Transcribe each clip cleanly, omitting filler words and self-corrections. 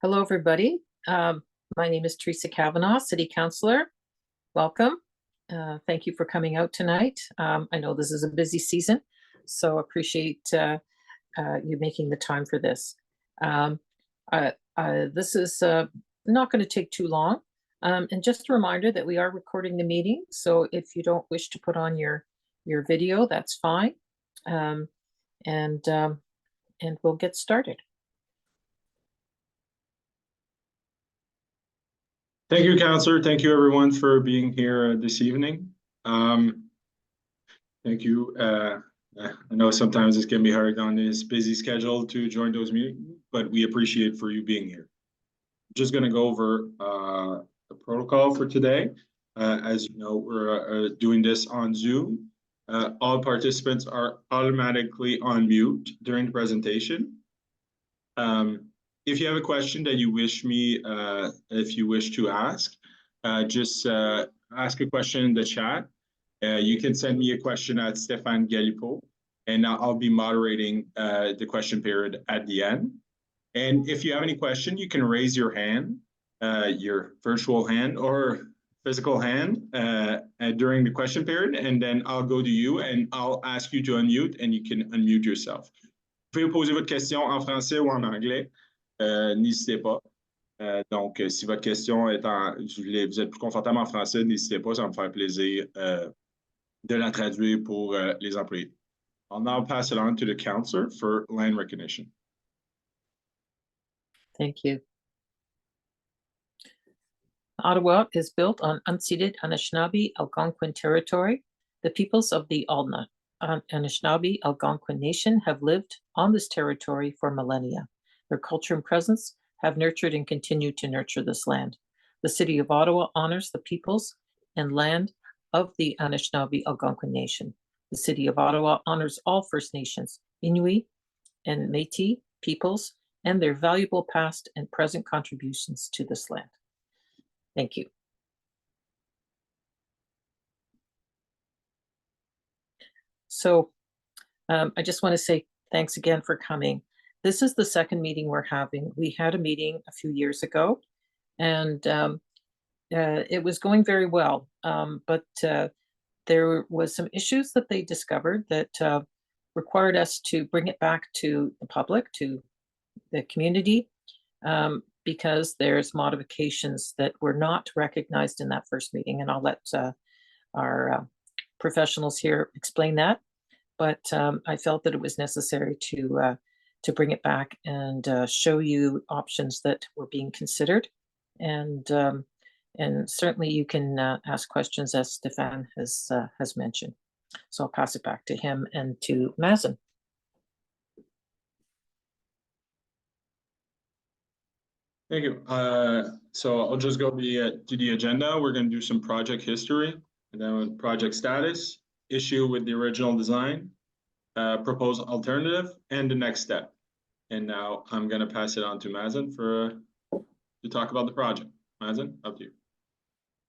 Hello, everybody. My name is Teresa Kavanaugh, City Councilor. Welcome. Thank you for coming out tonight. I know this is a busy season, so appreciate you making the time for this. This is not going to take too long. And just a reminder that we are recording the meeting, so if you don't wish to put on your video, that's fine. And we'll get started. Thank you, Councillor. Thank you, everyone, for being here this evening. Thank you. I know sometimes this can be hard on this busy schedule to join those meetings, but we appreciate for you being here. Just going to go over the protocol for today. As you know, we're doing this on Zoom. All participants are automatically on mute during the presentation. If you have a question that you wish to ask, just ask a question in the chat. You can send me a question at Stéphane Galipeau, and I'll be moderating the question period at the end. And if you have any question, you can raise your hand, your virtual hand or physical hand during the question period, and then I'll go to you and I'll ask you to unmute, and you can unmute yourself. Vous pouvez poser votre question en français ou en anglais. N'hésitez pas. Donc, si votre question est vous êtes plus confortable en français, n'hésitez pas, ça va me faire plaisir de la traduire pour les employés. I'll now pass it on to the councillor for land recognition. Thank you. Ottawa is built on unceded Anishinaabe Algonquin territory. The peoples of the Anishinaabe Algonquin Nation have lived on this territory for millennia. Their culture and presence have nurtured and continue to nurture this land. The City of Ottawa honors the peoples and land of the Anishinaabe Algonquin Nation. The City of Ottawa honors all First Nations, Inuit and Métis peoples, and their valuable past and present contributions to this land. Thank you. So I just want to say thanks again for coming. This is the second meeting we're having. We had a meeting a few years ago, and it was going very well. But there was some issues that they discovered that required us to bring it back to the public, to the community, because there's modifications that were not recognized in that first meeting. And I'll let our professionals here explain that. But I felt that it was necessary to bring it back and show you options that were being considered. And certainly you can ask questions, as Stéphane has mentioned. So I'll pass it back to him and to Mazen. Thank you. So I'll just go to the agenda. We're going to do some project history, and then project status, issue with the original design, proposed alternative, and the next step. And now I'm going to pass it on to Mazen to talk about the project. Mazen, up to you.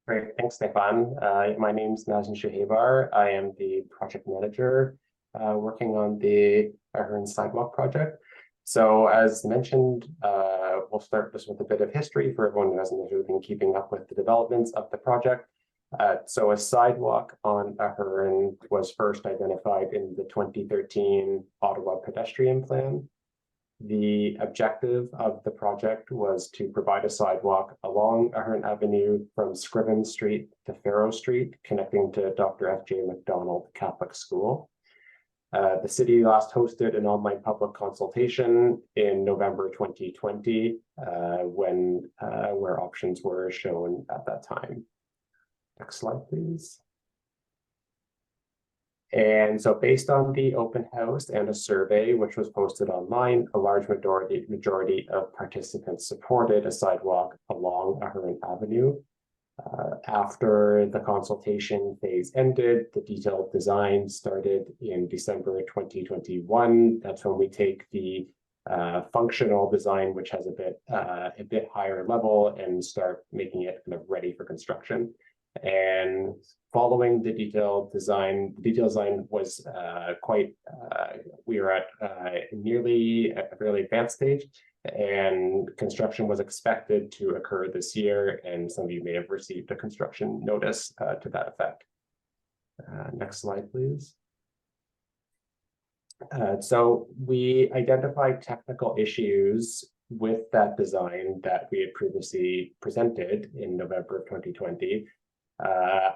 Great, thanks, Stéphane. My name is Mazen Shahibar. I am the project manager working on the Ahearn sidewalk project. So as mentioned, we'll start just with a bit of history for everyone who hasn't really been keeping up with the developments of the project. So a sidewalk on Ahearn was first identified in the 2013 Ottawa pedestrian plan. The objective of the project was to provide a sidewalk along Ahearn Avenue from Scriven Street to Farrow Street, connecting to Dr. F.J. MacDonald Catholic School. The city last hosted an online public consultation in November 2020, where options were shown at that time. Next slide, please. And so based on the open house and a survey, which was posted online, a large majority of participants supported a sidewalk along Ahearn Avenue. After the consultation phase ended, the detailed design started in December 2021. That's when we take the functional design, which has a bit higher level, and start making it kind of ready for construction. And following the detailed design was we were at nearly a fairly advanced stage, and construction was expected to occur this year, and some of you may have received a construction notice to that effect. Next slide, please. So we identified technical issues with that design that we had previously presented in November of 2020.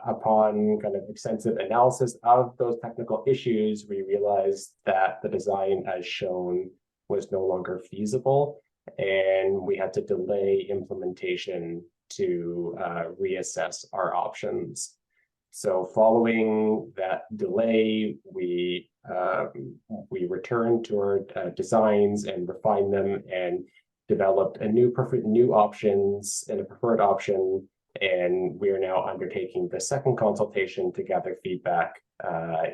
Upon kind of extensive analysis of those technical issues, we realized that the design as shown was no longer feasible, and we had to delay implementation to reassess our options. So following that delay, we returned to our designs and refined them and developed a new options and a preferred option. And we are now undertaking the second consultation to gather feedback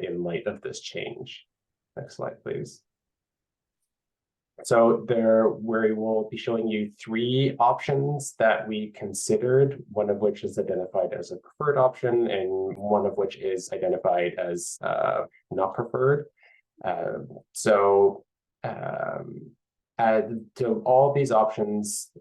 in light of this change. Next slide, please. So we will be showing you three options that we considered, one of which is identified as a preferred option and one of which is identified as not preferred. So all these options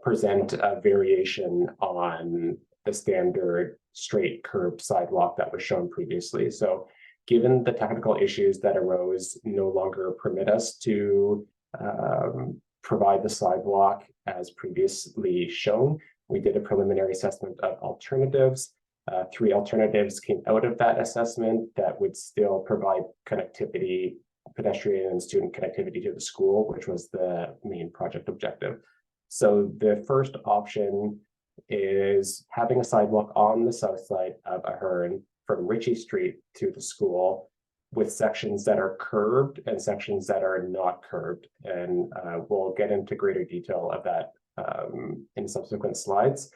present a variation on the standard straight curb sidewalk that was shown previously. So given the technical issues that arose no longer permit us to provide the sidewalk as previously shown, we did a preliminary assessment of alternatives. Three alternatives came out of that assessment that would still provide connectivity, pedestrian and student connectivity to the school, which was the main project objective. So the first option is having a sidewalk on the south side of Ahearn from Ritchie Street to the school with sections that are curbed and sections that are not curbed. And we'll get into greater detail of that in subsequent slides.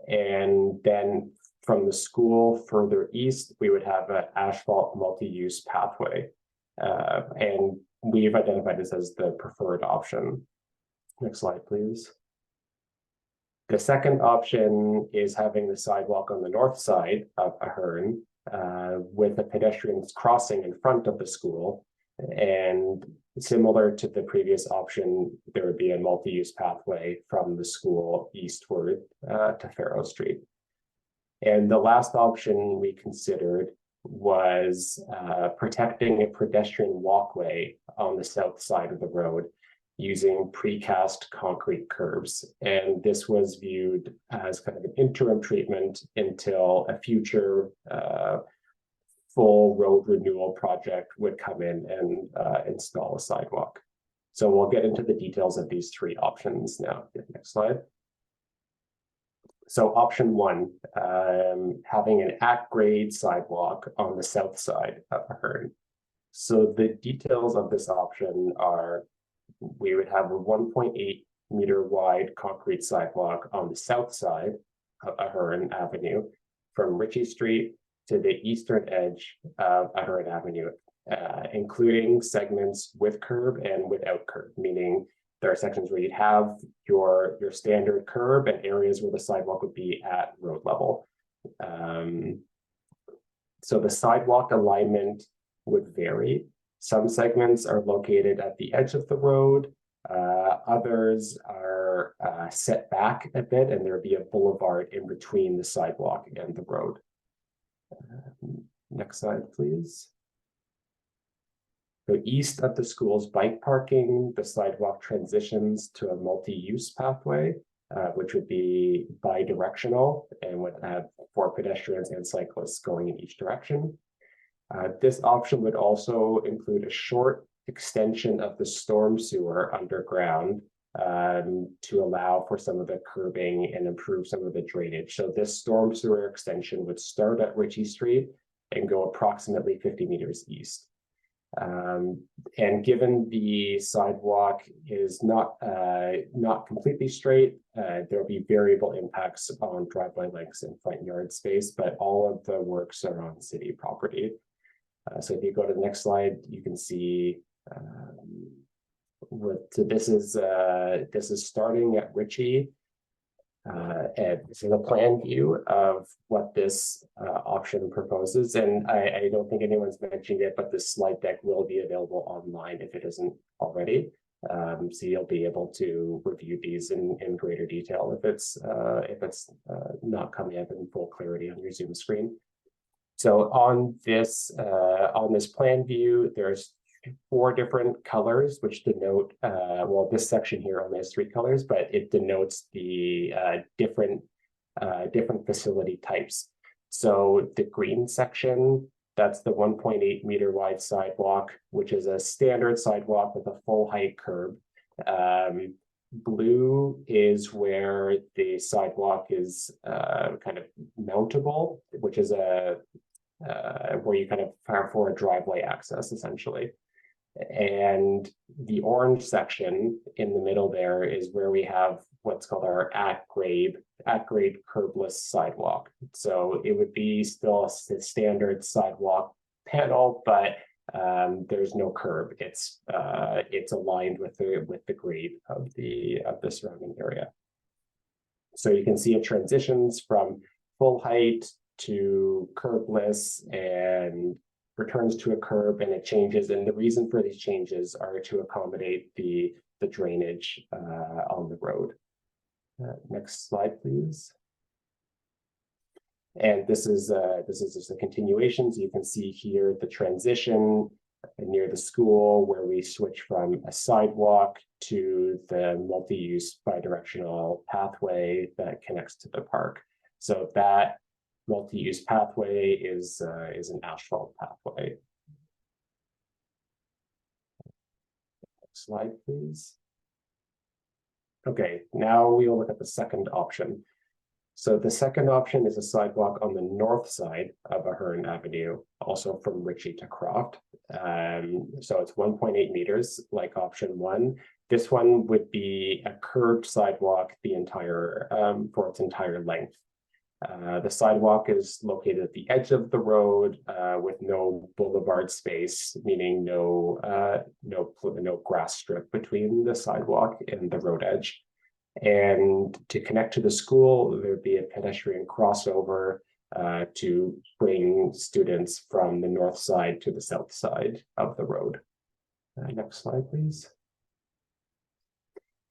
And then from the school further east, we would have an asphalt multi-use pathway. And we've identified this as the preferred option. Next slide, please. The second option is having the sidewalk on the north side of Ahearn with a pedestrians crossing in front of the school. And similar to the previous option, there would be a multi-use pathway from the school eastward to Farrow Street. And the last option we considered was protecting a pedestrian walkway on the south side of the road using precast concrete curbs. And this was viewed as kind of an interim treatment until a future full road renewal project would come in and install a sidewalk. So we'll get into the details of these three options now. Next slide. So option one, having an at-grade sidewalk on the south side of Ahearn. So the details of this option are we would have a 1.8 meter wide concrete sidewalk on the south side of Ahearn Avenue from Ritchie Street to the eastern edge of Ahearn Avenue, including segments with curb and without curb, meaning there are sections where you'd have your standard curb and areas where the sidewalk would be at road level. So the sidewalk alignment would vary. Some segments are located at the edge of the road. Others are set back a bit, and there'd be a boulevard in between the sidewalk and the road. Next slide, please. So east of the school's bike parking, the sidewalk transitions to a multi-use pathway, which would be bi-directional and would have 4 pedestrians and cyclists going in each direction. This option would also include a short extension of the storm sewer underground to allow for some of the curbing and improve some of the drainage. So this storm sewer extension would start at Ritchie Street and go approximately 50 meters east. And given the sidewalk is not completely straight, there will be variable impacts on driveway lengths and front yard space, but all of the works are on city property. So if you go to the next slide, you can see this is starting at Ritchie. And this is a plan view of what this option proposes. And I don't think anyone's mentioned it, but this slide deck will be available online if it isn't already. So you'll be able to review these in greater detail if it's not coming up in full clarity on your Zoom screen. So on this plan view, there's 4 different colors which denote, well, this section here only has 3 colors, but it denotes the different facility types. So the green section, that's the 1.8 meter wide sidewalk, which is a standard sidewalk with a full height curb. Blue is where the sidewalk is kind of mountable, which is where you kind of have for a driveway access essentially. And the orange section in the middle there is where we have what's called our at grade curbless sidewalk. So it would be still a standard sidewalk panel, but there's no curb. It's aligned with the grade of the surrounding area. So you can see it transitions from full height to curbless and returns to a curb, and it changes. And the reason for these changes are to accommodate the drainage on the road. Next slide, please. And this is just a continuation. So you can see here the transition near the school where we switch from a sidewalk to the multi-use bidirectional pathway that connects to the park. So that multi-use pathway is an asphalt pathway. Next slide, please. Okay, now we will look at the second option. So the second option is a sidewalk on the north side of Ahearn Avenue, also from Ritchie to Croft. So it's 1.8 meters, like option 1. This one would be a curved sidewalk the entire for its entire length. The sidewalk is located at the edge of the road with no boulevard space, meaning no grass strip between the sidewalk and the road edge. And to connect to the school, there'd be a pedestrian crossover to bring students from the north side to the south side of the road. Next slide, please.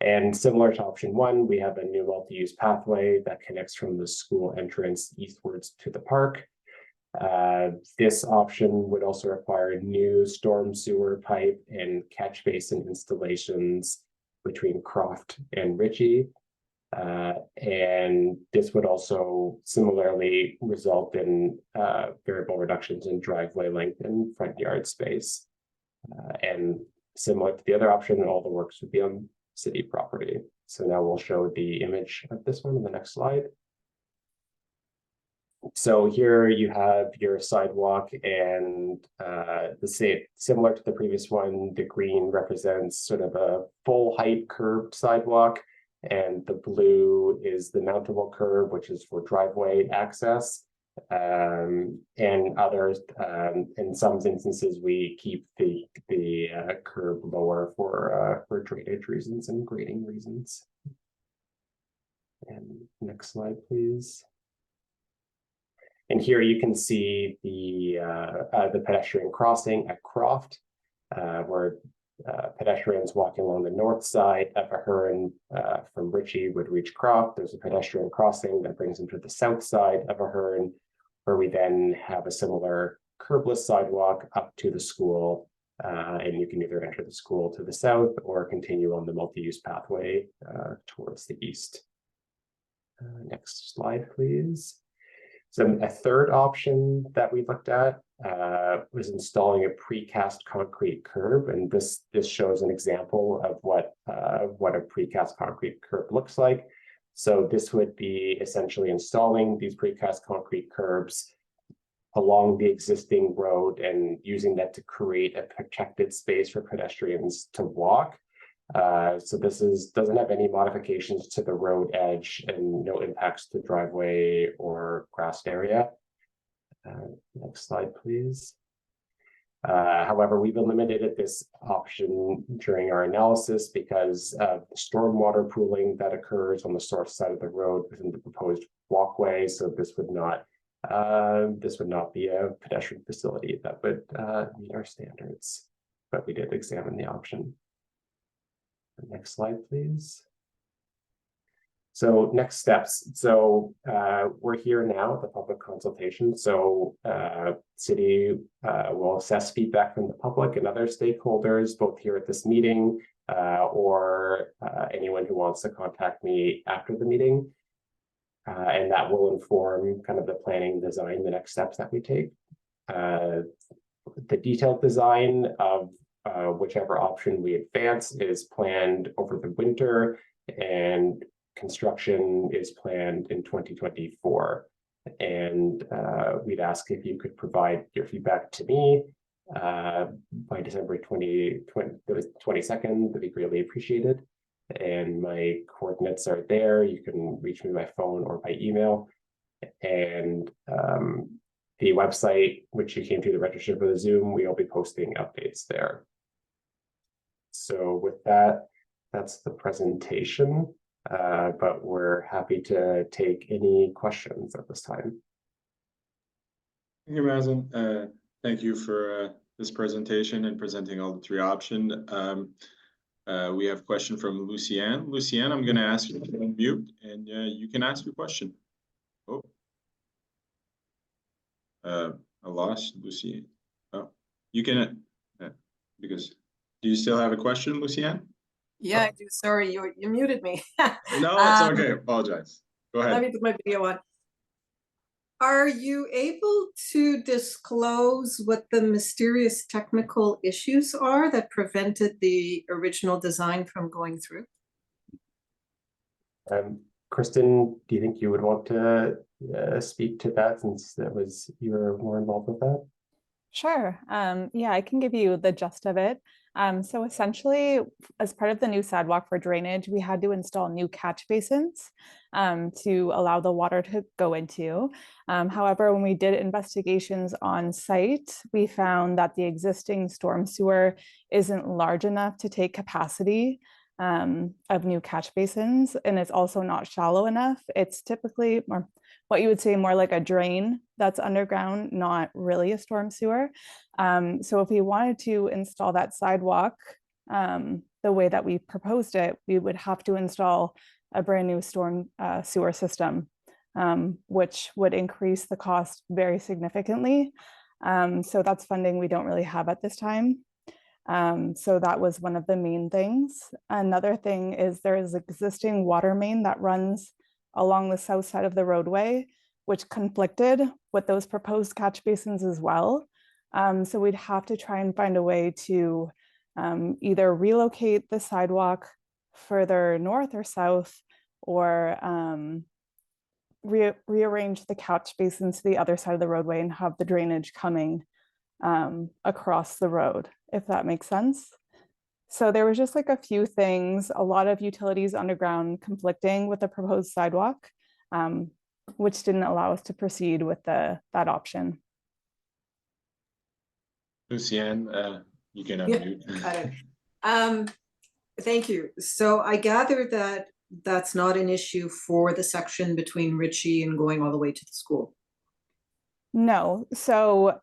And similar to option 1, we have a new multi-use pathway that connects from the school entrance eastwards to the park. This option would also require new storm sewer pipe and catch basin installations between Croft and Ritchie. And this would also similarly result in variable reductions in driveway length and front yard space. And similar to the other option, all the works would be on city property. So now we'll show the image of this one in the next slide. So here you have your sidewalk, and similar to the previous one, the green represents sort of a full height curved sidewalk, and the blue is the mountable curb, which is for driveway access. And others, in some instances, we keep the curb lower for drainage reasons and grading reasons. And next slide, please. And here you can see the pedestrian crossing at Croft, where pedestrians walking along the north side of Ahearn from Ritchie would reach Croft. There's a pedestrian crossing that brings them to the south side of Ahearn, where we then have a similar curbless sidewalk up to the school. And you can either enter the school to the south or continue on the multi-use pathway towards the east. Next slide, please. So a third option that we looked at was installing a precast concrete curb, and this shows an example of what a precast concrete curb looks like. So this would be essentially installing these precast concrete curbs along the existing road and using that to create a protected space for pedestrians to walk. So this doesn't have any modifications to the road edge and no impacts to driveway or grassed area. Next slide, please. However, we've eliminated this option during our analysis because of the stormwater pooling that occurs on the source side of the road within the proposed walkway. So this would not be a pedestrian facility that would meet our standards, but we did examine the option. Next slide, please. So next steps. So we're here now at the public consultation. So city will assess feedback from the public and other stakeholders, both here at this meeting or anyone who wants to contact me after the meeting. And that will inform kind of the planning design, the next steps that we take. The detailed design of whichever option we advance is planned over the winter, and construction is planned in 2024. And we'd ask if you could provide your feedback to me by December 22nd. That'd be greatly appreciated. And my coordinates are there. You can reach me by phone or by email. And the website, which you came to register for the Zoom, we'll be posting updates there. So with that, that's the presentation. But we're happy to take any questions at this time. Thank you, Mazen. Thank you for this presentation and presenting all the three options. We have a question from Lucianne. Lucianne, I'm going to ask you to unmute, and you can ask your question. Oh, I lost Lucianne. Oh, you can, because do you still have a question, Lucianne? Yeah, I do. Sorry, you muted me. No, it's okay. Apologize. Go ahead. Let me put my video on. Are you able to disclose what the mysterious technical issues are that prevented the original design from going through? Kristen, do you think you would want to speak to that, since you were more involved with that? Sure. Yeah, I can give you the gist of it. So essentially, as part of the new sidewalk for drainage, we had to install new catch basins to allow the water to go into. However, when we did investigations on site, we found that the existing storm sewer isn't large enough to take capacity of new catch basins, and it's also not shallow enough. It's typically more what you would say more like a drain that's underground, not really a storm sewer. So if we wanted to install that sidewalk the way that we proposed it, we would have to install a brand new storm sewer system, which would increase the cost very significantly. So that's funding we don't really have at this time. So that was one of the main things. Another thing is there is existing water main that runs along the south side of the roadway, which conflicted with those proposed catch basins as well. So we'd have to try and find a way to either relocate the sidewalk further north or south, or rearrange the catch basins to the other side of the roadway and have the drainage coming across the road, if that makes sense. So there was just like a few things, a lot of utilities underground conflicting with the proposed sidewalk, which didn't allow us to proceed with that option. Lucianne, you can unmute. Got it. Thank you. So I gather that that's not an issue for the section between Ritchie and going all the way to the school. No, so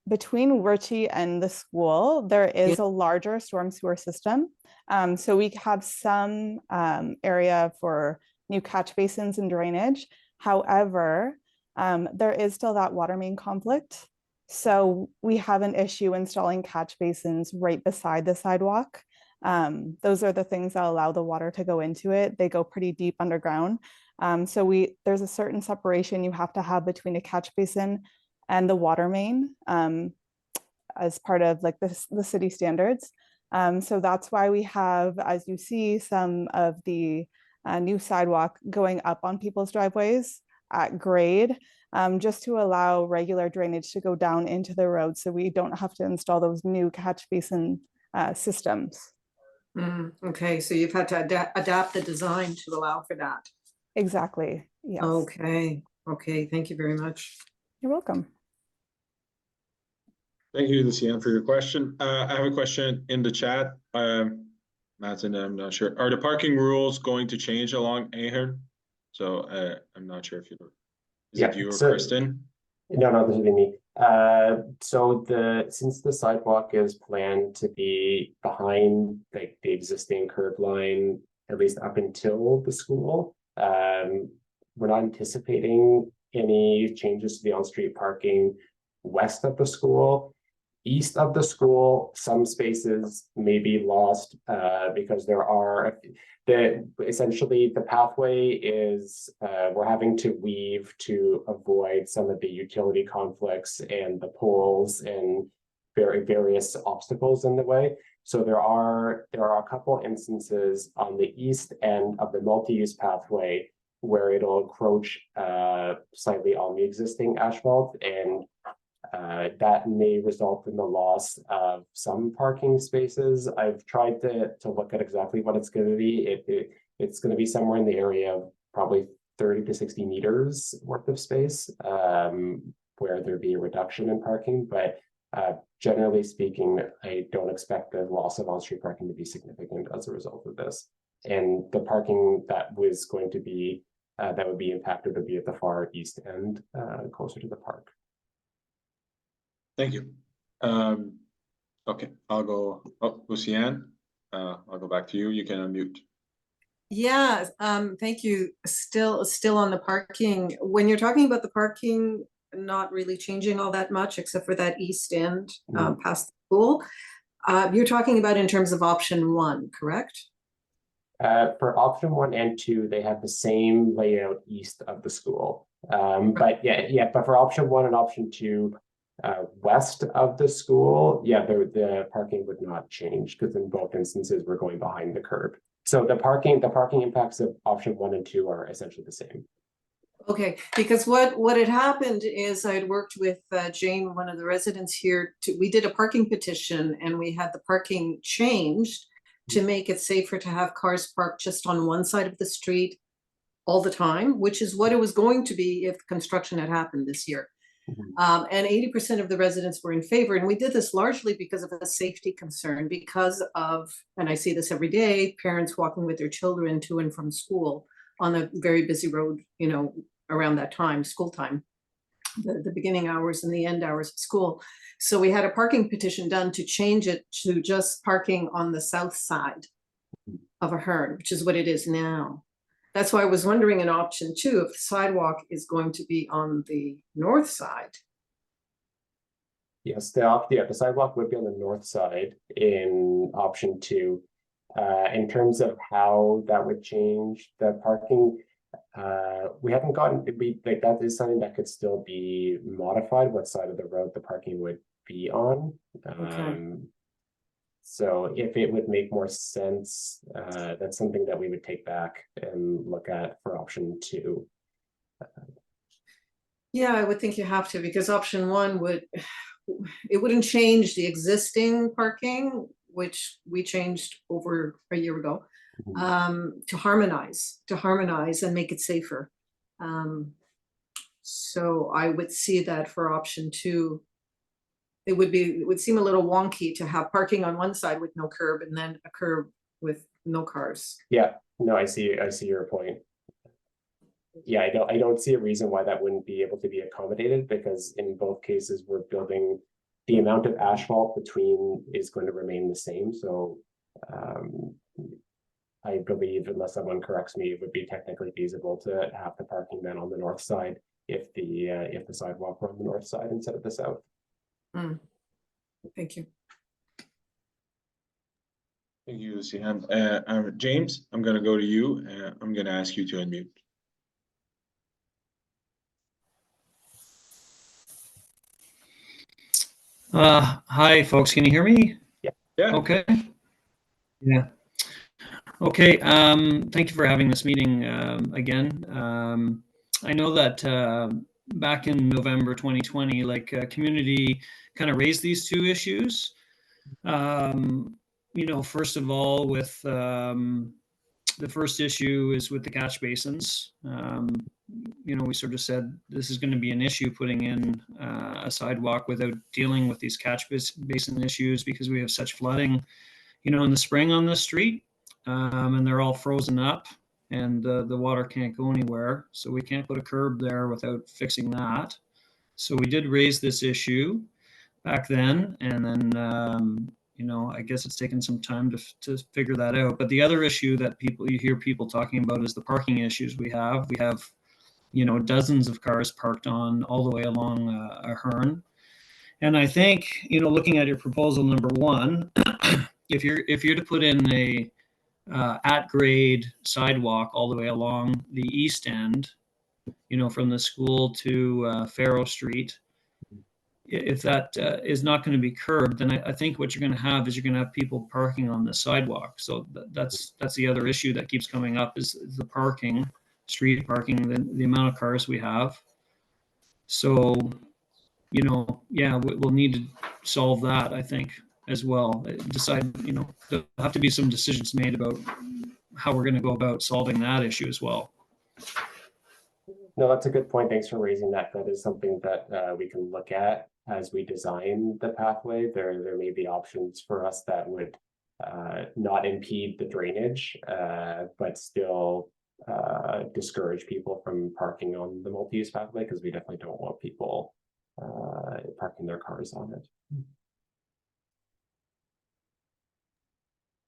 between Ritchie and the school, there is a larger storm sewer system. So we have some area for new catch basins and drainage. However, there is still that water main conflict. So we have an issue installing catch basins right beside the sidewalk. Those are the things that allow the water to go into it. They go pretty deep underground. So there's a certain separation you have to have between a catch basin and the water main as part of like the city standards. So that's why we have, as you see, some of the new sidewalk going up on people's driveways at grade, just to allow regular drainage to go down into the road, so we don't have to install those new catch basin systems. Okay, so you've had to adapt the design to allow for that. Exactly, yes. Okay, thank you very much. You're welcome. Thank you, Lucianne, for your question. I have a question in the chat. Mazen, I'm not sure. Are the parking rules going to change along Ahearn? So I'm not sure if you. Is it you or Kristen? No, this would be me. Since the sidewalk is planned to be behind like the existing curb line, at least up until the school, we're not anticipating any changes to the on-street parking west of the school. East of the school, some spaces may be lost because essentially the pathway is we're having to weave to avoid some of the utility conflicts and the poles and various obstacles in the way. So there are a couple instances on the east end of the multi-use pathway where it'll encroach slightly on the existing asphalt, and that may result in the loss of some parking spaces. I've tried to look at exactly what it's going to be. It's going to be somewhere in the area of probably 30 to 60 meters worth of space, where there'd be a reduction in parking. But generally speaking, I don't expect the loss of on-street parking to be significant as a result of this. And the parking that was going to be that would be impacted would be at the far east end, closer to the park. Thank you. Okay, I'll go. Oh, Lucianne, I'll go back to you. You can unmute. Yeah, thank you. Still on the parking. When you're talking about the parking not really changing all that much, except for that east end past the school, you're talking about in terms of option 1, correct? For option 1 and 2, they have the same layout east of the school. But for option 1 and option 2, west of the school, the parking would not change because in both instances we're going behind the curb. So the parking impacts of option 1 and 2 are essentially the same. Okay, because what had happened is I had worked with Jane, one of the residents here. We did a parking petition and we had the parking changed to make it safer to have cars parked just on one side of the street all the time, which is what it was going to be if construction had happened this year. And 80% of the residents were in favor. And we did this largely because of a safety concern, because of, and I see this every day, parents walking with their children to and from school on a very busy road, around that time, school time, the beginning hours and the end hours of school. So we had a parking petition done to change it to just parking on the south side of Ahearn, which is what it is now. That's why I was wondering in option 2, if the sidewalk is going to be on the north side. Yes, the sidewalk would be on the north side in option 2. In terms of how that would change the parking, we haven't gotten that is something that could still be modified, what side of the road the parking would be on. Okay. So if it would make more sense, that's something that we would take back and look at for option 2. Yeah, I would think you have to, because option 1 wouldn't change the existing parking, which we changed over a year ago, to harmonize and make it safer. So I would see that for option 2. It would seem a little wonky to have parking on one side with no curb and then a curb with no cars. Yeah, no, I see your point. Yeah, I don't see a reason why that wouldn't be able to be accommodated, because in both cases we're building, the amount of asphalt between is going to remain the same. So I believe, unless someone corrects me, it would be technically feasible to have the parking then on the north side if the sidewalk were on the north side instead of the south. Thank you. Thank you, Lucianne. James, I'm going to go to you. I'm going to ask you to unmute. Hi, folks. Can you hear me? Yeah. Okay. Yeah. Okay. Thank you for having this meeting again. I know that back in November 2020, community kind of raised these 2 issues. First of all, with the first issue is with the catch basins. We sort of said this is going to be an issue putting in a sidewalk without dealing with these catch basin issues, because we have such flooding, in the spring on this street, and they're all frozen up and the water can't go anywhere. So we can't put a curb there without fixing that. So we did raise this issue back then, and then you know, I guess it's taken some time to figure that out. But the other issue that you hear people talking about is the parking issues we have. We have, you know, dozens of cars parked on all the way along Ahearn. And I think, you know, looking at your proposal number one, if you're to put in a at grade sidewalk all the way along the east end, you know, from the school to Faro Street, if that is not going to be curbed, then I think what you're going to have is you're going to have people parking on the sidewalk. So that's the other issue that keeps coming up is the parking, street parking, the amount of cars we have. So, you know, yeah, we'll need to solve that, I think, as well. Decide, you know, there'll have to be some decisions made about how we're going to go about solving that issue as well. No, that's a good point. Thanks for raising that. That is something that we can look at as we design the pathway. There may be options for us that would not impede the drainage, but still discourage people from parking on the multi-use pathway, because we definitely don't want people parking their cars on it.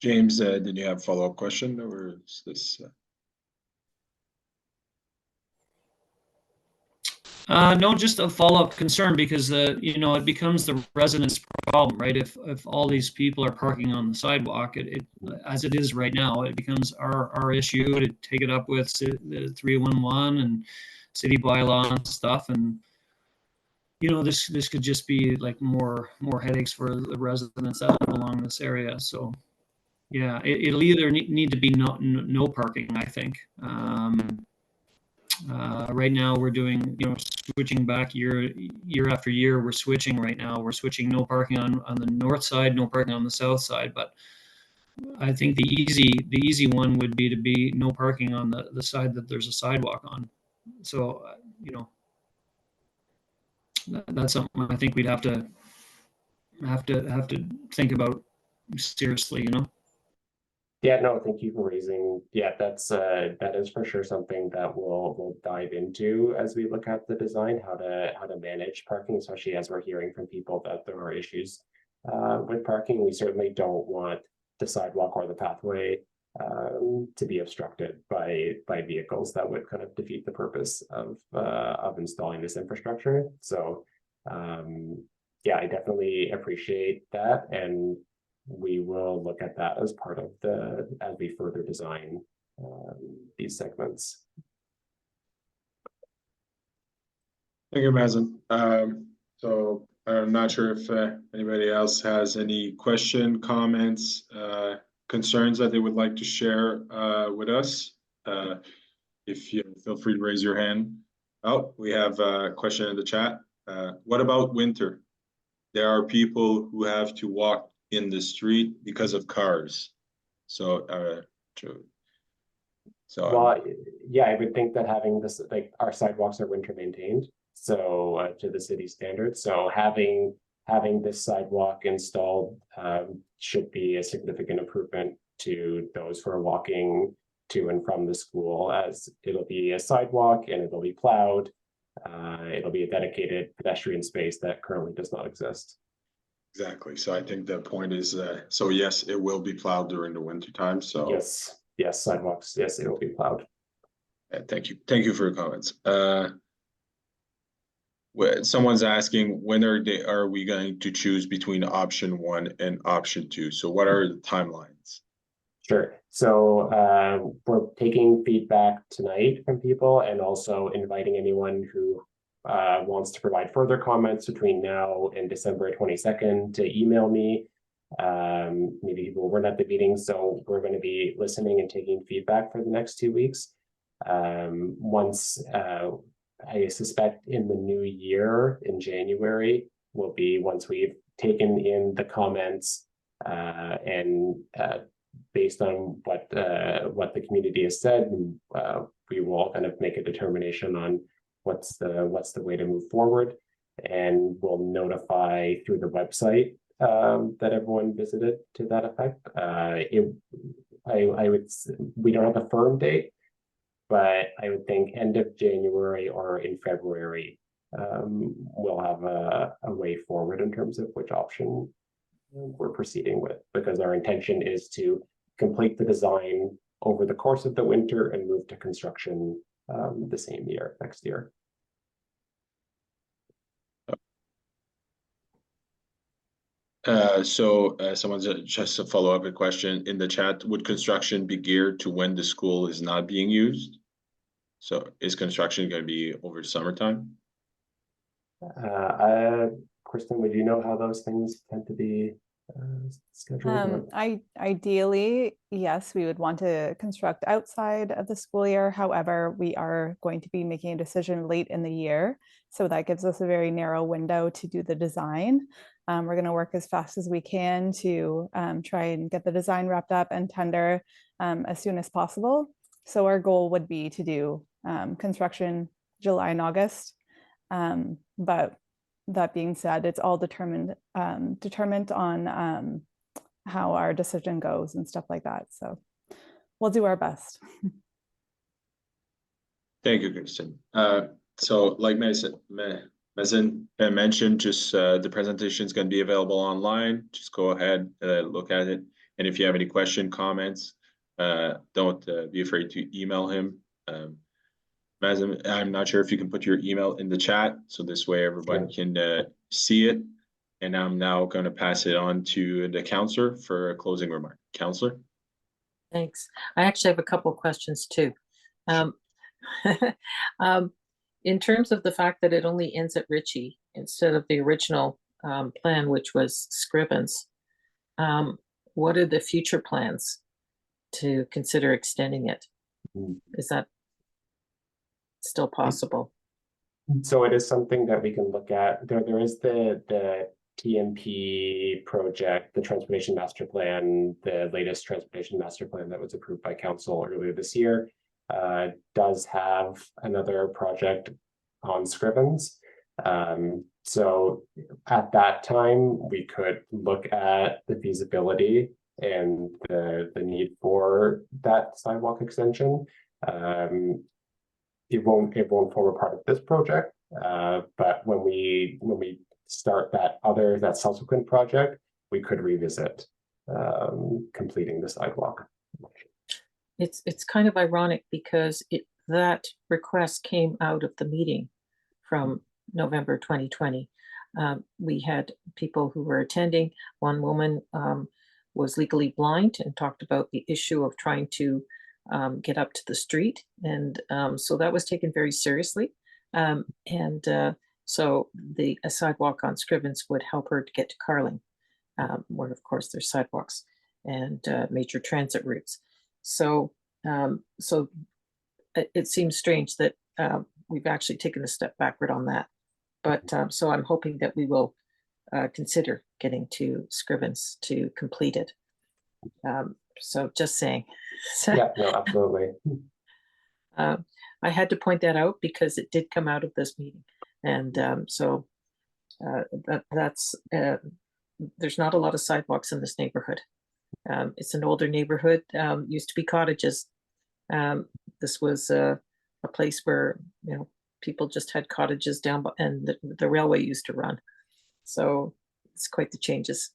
James, did you have a follow-up question, or is this? No, just a follow-up concern, because you know, it becomes the residents' problem, right? If all these people are parking on the sidewalk, it as it is right now, it becomes our issue to take it up with the 311 and city bylaw and stuff, and you know, this could just be like more headaches for the residents that live along this area. So yeah, it'll either need to be no parking, I think. Right now we're doing, you know, switching back year after year. We're switching right now. We're switching no parking on the north side, no parking on the south side. But I think the easy one would be to be no parking on the side that there's a sidewalk on. So, you know, that's something I think we'd have to think about seriously, you know. Yeah, no, thank you for raising. Yeah, that is for sure something that we'll dive into as we look at the design, how to manage parking, especially as we're hearing from people that there are issues with parking. We certainly don't want the sidewalk or the pathway to be obstructed by vehicles that would kind of defeat the purpose of installing this infrastructure. So yeah, I definitely appreciate that, and we will look at that as part of as we further design these segments. Thank you, Mazen. So I'm not sure if anybody else has any comments, concerns that they would like to share with us. If you feel free to raise your hand. Oh, we have a question in the chat. What about winter? There are people who have to walk in the street because of cars. So, well, yeah, I would think that having this, like, our sidewalks are winter maintained, so to the city standards. So having this sidewalk installed should be a significant improvement to those who are walking to and from the school, as it'll be a sidewalk and it'll be plowed. It'll be a dedicated pedestrian space that currently does not exist. Exactly. So I think the point is, so yes, it will be plowed during the winter time. So yes, sidewalks. Yes, it will be plowed. Thank you. Thank you for your comments. Someone's asking, when are we going to choose between option 1 and option 2? So what are the timelines? Sure. So we're taking feedback tonight from people, and also inviting anyone who wants to provide further comments between now and December 22nd to email me. Maybe people weren't at the meeting, so we're going to be listening and taking feedback for the next 2 weeks. Once I suspect in the new year, in January, will be once we've taken in the comments and based on what the community has said, we will kind of make a determination on what's the way to move forward, and we'll notify through the website that everyone visited to that effect. We don't have a firm date, but I would think end of January or in February we'll have a way forward in terms of which option we're proceeding with, because our intention is to complete the design over the course of the winter and move to construction the same year, next year. Someone's just a follow-up question in the chat. Would construction be geared to when the school is not being used? So is construction going to be over summertime? Kristen, would you know how those things tend to be scheduled? Ideally, yes, we would want to construct outside of the school year. However, we are going to be making a decision late in the year. So that gives us a very narrow window to do the design. We're going to work as fast as we can to try and get the design wrapped up and tender as soon as possible. So our goal would be to do construction July and August. But that being said, it's all determined on how our decision goes and stuff like that. So we'll do our best. Thank you, Kristen. So like Mazen mentioned, just the presentation is going to be available online. Just go ahead, look at it. And if you have any comments, don't be afraid to email him. Mazen, I'm not sure if you can put your email in the chat, so this way everybody can see it. And I'm now going to pass it on to the counselor for a closing remark. Counselor? Thanks. I actually have a couple of questions too. In terms of the fact that it only ends at Ritchie instead of the original plan, which was Scrivens, what are the future plans to consider extending it? Is that still possible? So it is something that we can look at. There is the TMP project, the Transportation Master Plan, the latest Transportation Master Plan that was approved by Council earlier this year, does have another project on Scrivens. So at that time, we could look at the feasibility and the need for that sidewalk extension. It won't form a part of this project, but when we start that subsequent project, we could revisit completing the sidewalk. It's kind of ironic because that request came out of the meeting from November 2020. We had people who were attending. One woman was legally blind and talked about the issue of trying to get up to the street, and so that was taken very seriously. So a sidewalk on Scrivens would help her to get to Carling, where of course there's sidewalks and major transit routes. So it seems strange that we've actually taken a step backward on that. But so I'm hoping that we will consider getting to Scrivens to complete it. So just saying. Yeah, no, absolutely. I had to point that out because it did come out of this meeting. And that's there's not a lot of sidewalks in this neighborhood. It's an older neighborhood, used to be cottages. This was a place where, people just had cottages down, and the railway used to run. So it's quite the changes.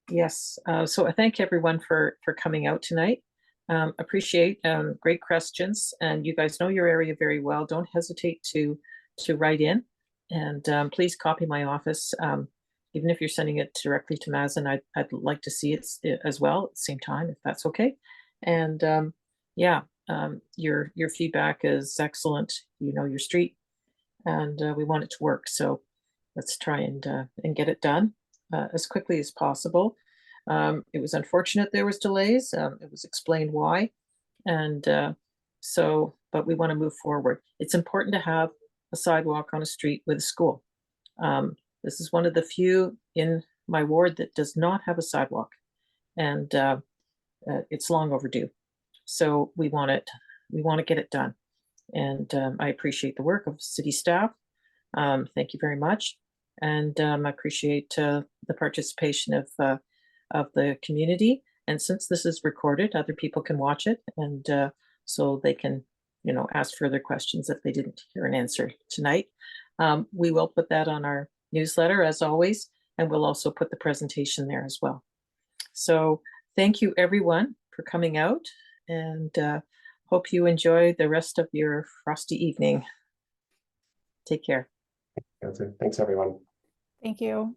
Yes, so I thank everyone for coming out tonight. Appreciate great questions, and you guys know your area very well. Don't hesitate to write in, and please copy my office. Even if you're sending it directly to Mazen, I'd like to see it as well at the same time, if that's okay. And yeah, your feedback is excellent. You know your street, and we want it to work. So let's try and get it done as quickly as possible. It was unfortunate there was delays. It was explained why, and but we want to move forward. It's important to have a sidewalk on a street with a school. This is one of the few in my ward that does not have a sidewalk, and it's long overdue. So we want to get it done, and I appreciate the work of city staff. Thank you very much, and I appreciate the participation of the community. And since this is recorded, other people can watch it, and so they can ask further questions if they didn't hear an answer tonight. We will put that on our newsletter as always, and we'll also put the presentation there as well. So thank you everyone for coming out, and hope you enjoy the rest of your frosty evening. Take care. Thanks, everyone. Thank you.